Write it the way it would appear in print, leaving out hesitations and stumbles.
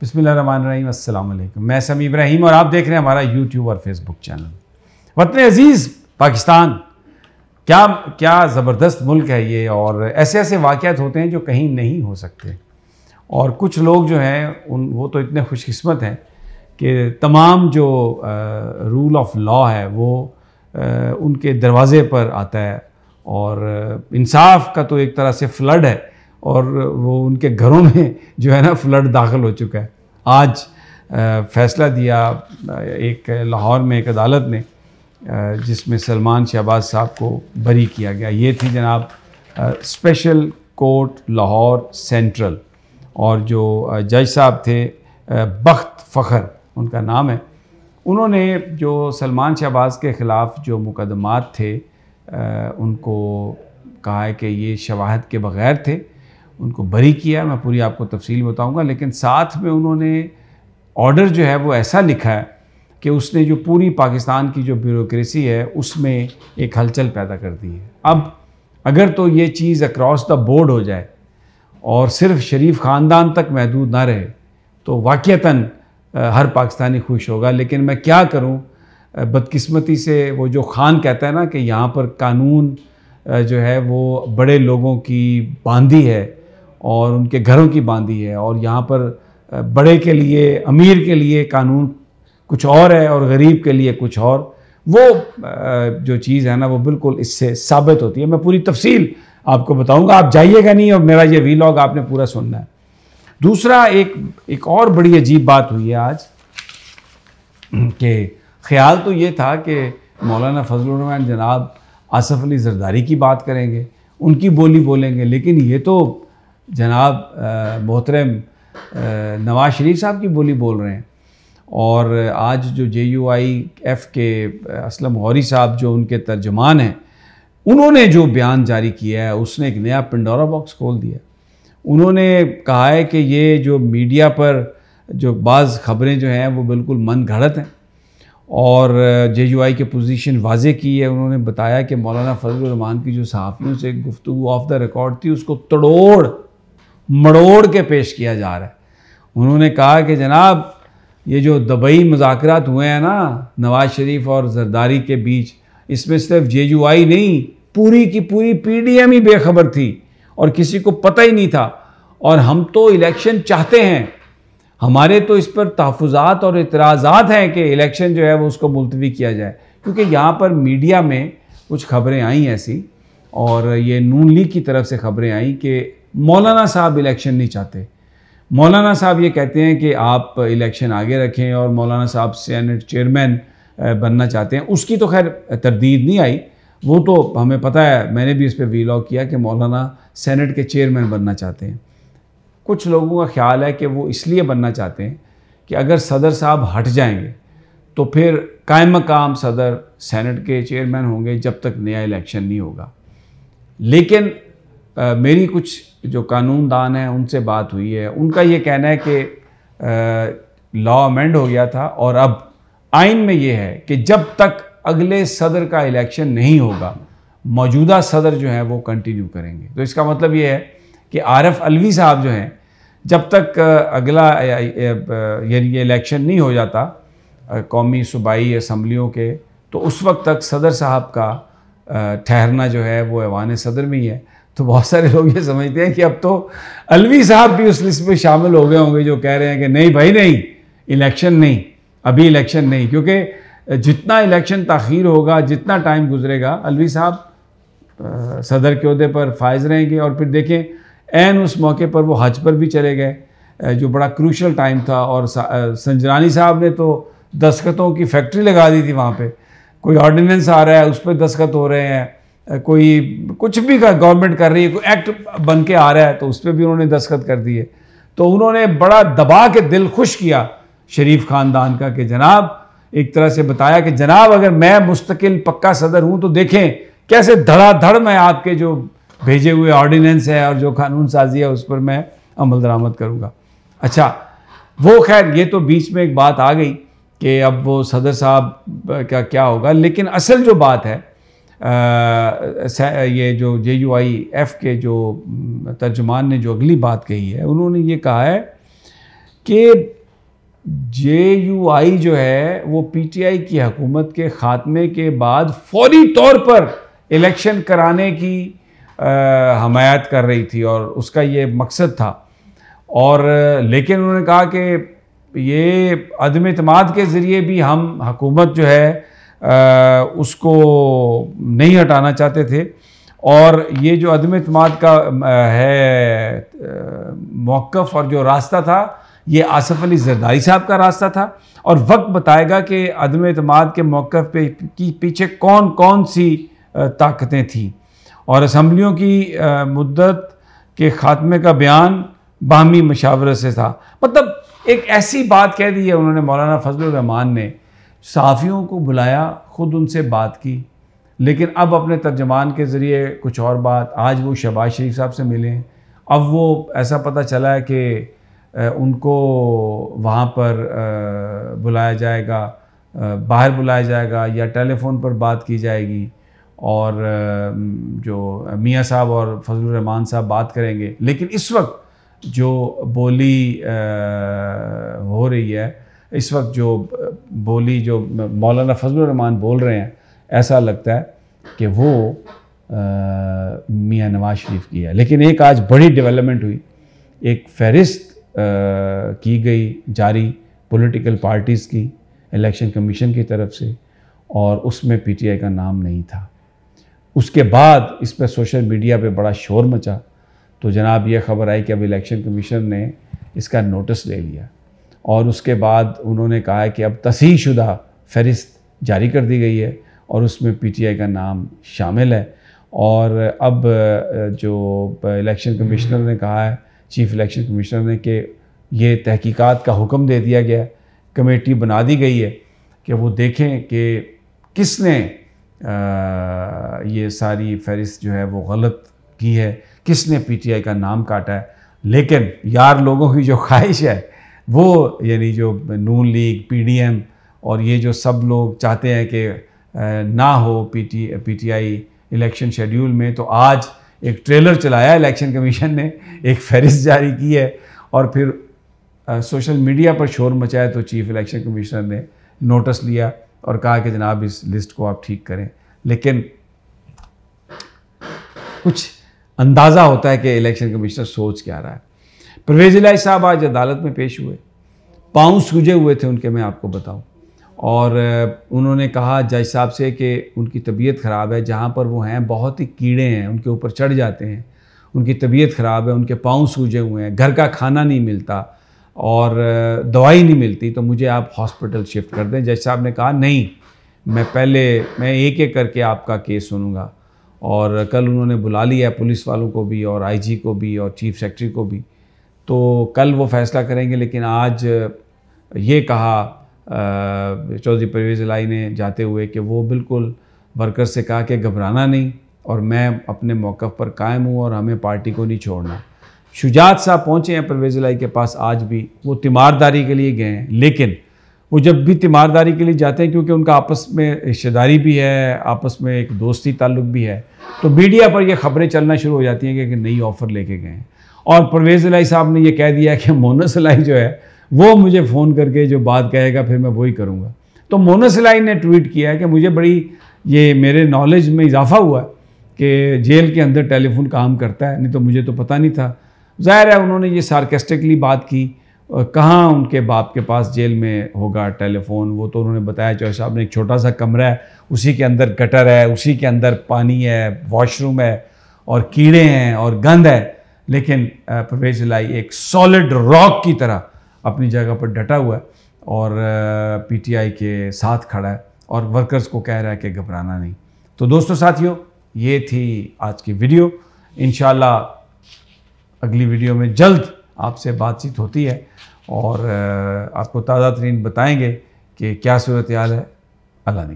बिस्मिल्लाहिर्रहमानिर्रहीम, अस्सलाम वालेकुम। मैं समी इब्राहिम और आप देख रहे हैं हमारा यूट्यूब और फेसबुक चैनल। वतन अज़ीज़ पाकिस्तान, क्या क्या ज़बरदस्त मुल्क है ये, और ऐसे ऐसे वाक़यात होते हैं जो कहीं नहीं हो सकते। और कुछ लोग जो हैं वो तो इतने खुशकिस्मत हैं कि तमाम जो रूल ऑफ लॉ है वो उनके दरवाज़े पर आता है, और इंसाफ का तो एक तरह से फ्लड है, और वो उनके घरों में जो है ना फ्लड दाखिल हो चुका है। आज फ़ैसला दिया एक लाहौर में एक अदालत ने, जिसमें सलमान शहबाज साहब को बरी किया गया। ये थी जनाब स्पेशल कोर्ट लाहौर सेंट्रल, और जो जज साहब थे बख्त फ़खर उनका नाम है। उन्होंने जो सलमान शहबाज के ख़िलाफ़ जो मुकदमात थे उनको कहा है कि ये शवाहद के बग़ैर थे, उनको बरी किया। मैं पूरी आपको तफसील बताऊंगा, लेकिन साथ में उन्होंने ऑर्डर जो है वो ऐसा लिखा है कि उसने जो पूरी पाकिस्तान की जो ब्यूरोक्रेसी है उसमें एक हलचल पैदा कर दी है। अब अगर तो ये चीज़ अक्रॉस द बोर्ड हो जाए और सिर्फ शरीफ ख़ानदान तक महदूद ना रहे तो वाक़ईतन हर पाकिस्तानी खुश होगा। लेकिन मैं क्या करूं, बदकिस्मती से वो जो खान कहता है ना कि यहाँ पर कानून जो है वो बड़े लोगों की बांदी है और उनके घरों की बांदी है, और यहाँ पर बड़े के लिए, अमीर के लिए कानून कुछ और है और गरीब के लिए कुछ और। वो जो चीज़ है ना वो बिल्कुल इससे साबित होती है। मैं पूरी तफसील आपको बताऊंगा, आप जाइएगा नहीं, और मेरा ये वीलॉग आपने पूरा सुनना है। दूसरा एक और बड़ी अजीब बात हुई है आज, कि ख्याल तो ये था कि मौलाना फजलुर रहमान जनाब आसफ़ अली ज़रदारी की बात करेंगे, उनकी बोली बोलेंगे, लेकिन ये तो जनाब मोहतरम नवाज शरीफ साहब की बोली बोल रहे हैं। और आज जो JUIF के असलम गौरी साहब जो उनके तर्जमान हैं, उन्होंने जो बयान जारी किया है उसने एक नया पिंडोरा बॉक्स खोल दिया। उन्होंने कहा है कि ये जो मीडिया पर जो बाज़ ख़बरें जो हैं वो बिल्कुल मन घड़त हैं, और JUI की पोजीशन वाज़े की है। उन्होंने बताया कि मौलाना फजलुर रहमान की जो सहाफ़ियों से गुफ्तगू ऑफ द रिकॉर्ड थी उसको तोड़ मड़ोड़ के पेश किया जा रहा है। उन्होंने कहा कि जनाब ये जो दुबई मुज़ाकरात हुए हैं ना नवाज़ शरीफ और ज़रदारी के बीच, इसमें सिर्फ JUI नहीं, पूरी की पूरी PDM ही बेखबर थी और किसी को पता ही नहीं था। और हम तो इलेक्शन चाहते हैं, हमारे तो इस पर तहफ़्फ़ुज़ात और इतराज़ात हैं कि इलेक्शन जो है वो उसको मुलतवी किया जाए। क्योंकि यहाँ पर मीडिया में कुछ ख़बरें आई ऐसी, और ये नून लीग की तरफ से ख़बरें आई कि मौलाना साहब इलेक्शन नहीं चाहते। मौलाना साहब ये कहते हैं कि आप इलेक्शन आगे रखें, और मौलाना साहब सेनेट चेयरमैन बनना चाहते हैं। उसकी तो खैर तरदीद नहीं आई, वो तो हमें पता है, मैंने भी इस पर वीलॉग किया कि मौलाना सेनेट के चेयरमैन बनना चाहते हैं। कुछ लोगों का ख्याल है कि वो इसलिए बनना चाहते हैं कि अगर सदर साहब हट जाएंगे तो फिर कायम मकाम सदर सेनेट के चेयरमैन होंगे जब तक नया इलेक्शन नहीं होगा। लेकिन मेरी कुछ जो कानूनदान हैं उनसे बात हुई है, उनका ये कहना है कि लॉ अमेंड हो गया था और अब आइन में ये है कि जब तक अगले सदर का इलेक्शन नहीं होगा मौजूदा सदर जो हैं वो कंटिन्यू करेंगे। तो इसका मतलब ये है कि आरिफ अलवी साहब जो हैं, जब तक अगला यानी ये इलेक्शन नहीं हो जाता कौमी सूबाई असम्बलियों के, तो उस वक्त तक सदर साहब का ठहरना जो है वो ऐवान सदर में ही है। तो बहुत सारे लोग ये समझते हैं कि अब तो अलवी साहब भी उस लिस्ट में शामिल हो गए होंगे जो कह रहे हैं कि नहीं भाई नहीं, इलेक्शन नहीं, अभी इलेक्शन नहीं। क्योंकि जितना इलेक्शन ताख़ीर होगा, जितना टाइम गुजरेगा, अलवी साहब सदर के ओहदे पर फायज़ रहेंगे। और फिर देखें ऐन उस मौके पर वो हज पर भी चले गए, जो बड़ा क्रूशल टाइम था, और संजरानी साहब ने तो दस्तखतों की फैक्ट्री लगा दी थी वहाँ पे। कोई ऑर्डिनेंस आ रहा है उस पर दस्तखत हो रहे हैं, कोई कुछ भी गवर्नमेंट कर रही है, कोई एक्ट बन के आ रहा है तो उस पर भी उन्होंने दस्तखत कर दिए। तो उन्होंने बड़ा दबा के दिल खुश किया शरीफ ख़ानदान का, कि जनाब एक तरह से बताया कि जनाब अगर मैं मुस्तकिल पक्का सदर हूँ तो देखें कैसे धड़ाधड़ मैं आपके जो भेजे हुए ऑर्डिनेंस है और जो कानून साजी है उस पर मैं अमल दरामद करूँगा। अच्छा, वो खैर ये तो बीच में एक बात आ गई कि अब वो सदर साहब का क्या होगा। लेकिन असल जो बात है, ये जो JUIF के जो तर्जुमान ने जो अगली बात कही है, उन्होंने ये कहा है कि JUI जो है वो PTI की हुकूमत के ख़ात्मे के बाद फौरी तौर पर इलेक्शन कराने की हमायत कर रही थी और उसका ये मकसद था। और लेकिन उन्होंने कहा कि ये अदम इत्माद के ज़रिए भी हम हुकूमत जो है उसको नहीं हटाना चाहते थे। और ये जो अदम इत्माद का है मौक़िफ़ और जो रास्ता था, ये आसिफ अली ज़रदारी साहब का रास्ता था। और वक्त बताएगा कि अदम इत्माद के मौक़िफ़ पे की पीछे कौन कौन सी ताकतें थीं। और असम्बलियों की मुद्दत के ख़ात्मे का बयान बाहमी मशावरत से था। मतलब एक ऐसी बात कह दी है उन्होंने। मौलाना फजलुर रहमान ने सहाफ़ियों को बुलाया, ख़ुद उनसे बात की, लेकिन अब अपने तर्जमान के ज़रिए कुछ और बात। आज वो शहबाज शरीफ साहब से मिले, अब वो ऐसा पता चला है कि उनको वहाँ पर बुलाया जाएगा, बाहर बुलाया जाएगा या टेलीफ़ोन पर बात की जाएगी और जो मियाँ साहब और फजलुर रहमान साहब बात करेंगे। लेकिन इस वक्त जो बोली हो रही है, इस वक्त जो बोली जो मौलाना फजलुर रहमान बोल रहे हैं, ऐसा लगता है कि वो मियाँ नवाज शरीफ की है। लेकिन एक आज बड़ी डेवलपमेंट हुई, एक फहरिस्त की गई जारी पॉलिटिकल पार्टीज़ की इलेक्शन कमीशन की तरफ से, और उसमें PTI का नाम नहीं था। उसके बाद इस पर सोशल मीडिया पे बड़ा शोर मचा, तो जनाब ये ख़बर आई कि अब इलेक्शन कमीशन ने इसका नोटिस ले लिया और उसके बाद उन्होंने कहा है कि अब तस्हीह शुदा फहरिस्त जारी कर दी गई है और उसमें PTI का नाम शामिल है। और अब जो इलेक्शन कमिश्नर ने कहा है, चीफ़ इलेक्शन कमिश्नर ने, कि ये तहकीकात का हुक्म दे दिया गया, कमेटी बना दी गई है कि वो देखें कि किसने ये सारी फहरिस्त जो है वो गलत की है, किसने PTI का नाम काटा है। लेकिन यार लोगों की जो ख्वाहिश है वो, यानी जो नून लीग, PDM और ये जो सब लोग चाहते हैं कि ना हो PTI इलेक्शन शेड्यूल में, तो आज एक ट्रेलर चलाया इलेक्शन कमीशन ने, एक फहरिस्त जारी की है और फिर सोशल मीडिया पर शोर मचाया। तो चीफ़ इलेक्शन कमिश्नर ने नोटिस लिया और कहा कि जनाब इस लिस्ट को आप ठीक करें। लेकिन कुछ अंदाज़ा होता है कि इलेक्शन कमिश्नर सोच क्या रहा है। परवेज़ इलाही साहब आज अदालत में पेश हुए, पाँव सूजे हुए थे उनके, मैं आपको बताऊं। और उन्होंने कहा जज साहब से कि उनकी तबीयत ख़राब है, जहाँ पर वो हैं बहुत ही कीड़े हैं, उनके ऊपर चढ़ जाते हैं, उनकी तबीयत ख़राब है, उनके पाँव सूजे हुए हैं, घर का खाना नहीं मिलता और दवाई नहीं मिलती, तो मुझे आप हॉस्पिटल शिफ्ट कर दें। जज साहब ने कहा नहीं, मैं एक एक करके आपका केस सुनूंगा। और कल उन्होंने बुला लिया पुलिस वालों को भी और IG को भी और चीफ सेक्रेटरी को भी, तो कल वो फ़ैसला करेंगे। लेकिन आज ये कहा चौधरी परवेज़ इलाही ने जाते हुए कि वो बिल्कुल वर्कर से कहा कि घबराना नहीं और मैं अपने मौक़िफ़ पर कायम हूँ और हमें पार्टी को नहीं छोड़ना। शुजात साहब पहुँचे हैं परवेज़ इलाही के पास आज भी, वो तीमारदारी के लिए गए हैं। लेकिन वो जब भी तीमारदारी के लिए जाते हैं, क्योंकि उनका आपस में रिश्तेदारी भी है, आपस में एक दोस्ती ताल्लुक़ भी है, तो मीडिया पर ये ख़बरें चलना शुरू हो जाती हैं कि नई ऑफ़र लेके गए हैं। और परवेज़ इलाही साहब ने ये कह दिया कि मोनस इलाही जो है वो मुझे फ़ोन करके जो बात कहेगा फिर मैं वही करूँगा। तो मोनस इलाही ने ट्वीट किया है कि मुझे बड़ी ये मेरे नॉलेज में इजाफ़ा हुआ कि जेल के अंदर टेलीफोन काम करता है, नहीं तो मुझे तो पता नहीं था। ज़ाहिर है उन्होंने ये सार्केस्टिकली बात की, कहाँ उनके बाप के पास जेल में होगा टेलीफोन। वो तो उन्होंने बताया चौधरी साहब ने, एक छोटा सा कमरा है, उसी के अंदर गटर है, उसी के अंदर पानी है, वॉशरूम है और कीड़े हैं और गंद है। लेकिन परवेज़ इलाही एक सॉलिड रॉक की तरह अपनी जगह पर डटा हुआ है और PTI के साथ खड़ा है और वर्कर्स को कह रहा है कि घबराना नहीं। तो दोस्तों साथियों, ये थी आज की वीडियो। इंशाल्लाह अगली वीडियो में जल्द आपसे बातचीत होती है और आपको ताज़ा तरीन बताएंगे कि क्या सूरत हाल है। अल्लाह ने